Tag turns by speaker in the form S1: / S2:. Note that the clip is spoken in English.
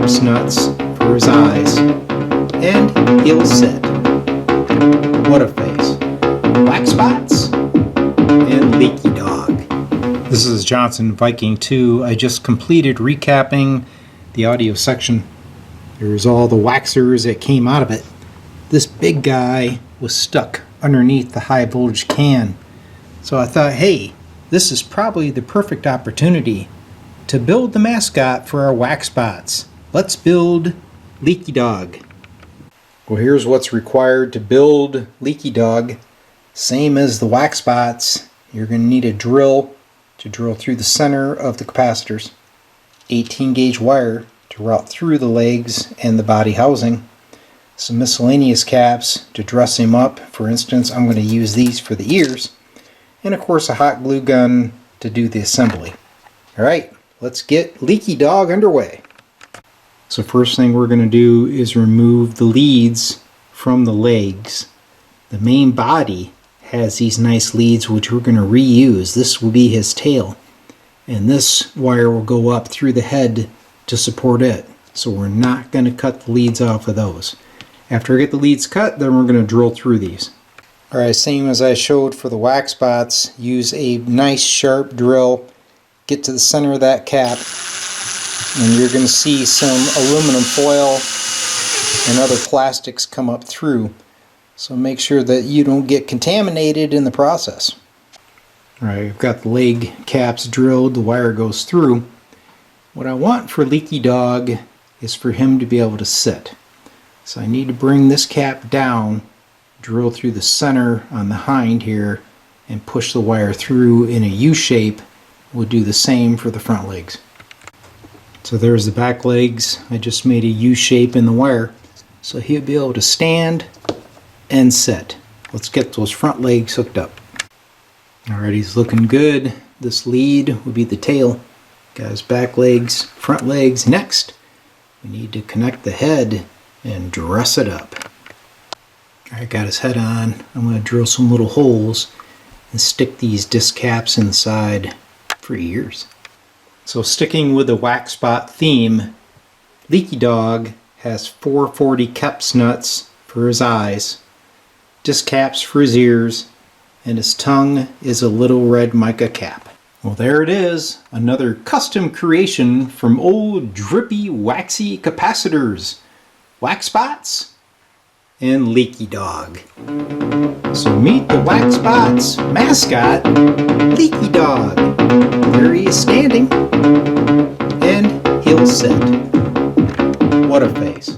S1: caps nuts for his eyes, and he'll sit. What a face. Waxbots and Leakydog. This is Johnson Viking II. I just completed recapping the audio section. There's all the waxers that came out of it. This big guy was stuck underneath the high voltage can. So I thought, hey, this is probably the perfect opportunity to build the mascot for our Waxbots. Let's build Leakydog. Well, here's what's required to build Leakydog. Same as the Waxbots, you're going to need a drill to drill through the center of the capacitors, 18 gauge wire to route through the legs and the body housing, some miscellaneous caps to dress him up. For instance, I'm going to use these for the ears, and of course a hot glue gun to do the assembly. Alright, let's get Leakydog underway. So first thing we're going to do is remove the leads from the legs. The main body has these nice leads which we're going to reuse. This will be his tail, and this wire will go up through the head to support it. So we're not going to cut the leads off of those. After I get the leads cut, then we're going to drill through these. Alright, same as I showed for the Waxbots, use a nice sharp drill, get to the center of that cap, and you're going to see some aluminum foil and other plastics come up through. So make sure that you don't get contaminated in the process. Alright, I've got the leg caps drilled, the wire goes through. What I want for Leakydog is for him to be able to sit. So I need to bring this cap down, drill through the center on the hind here, and push the wire through in a U shape. We'll do the same for the front legs. So there's the back legs. I just made a U shape in the wire, so he'll be able to stand and sit. Let's get those front legs hooked up. Alright, he's looking good. This lead will be the tail. Got his back legs, front legs. Next, we need to connect the head and dress it up. Alright, got his head on. I'm going to drill some little holes and stick these disc caps inside for ears. So sticking with the Waxbot theme, Leakydog has 440 caps nuts for his eyes, disc caps for his ears, and his tongue is a little red mica cap. Well, there it is, another custom creation from old drippy waxy capacitors, Waxbots and Leakydog. So meet the Waxbots mascot, Leakydog. There he is standing, and he'll sit. What a face.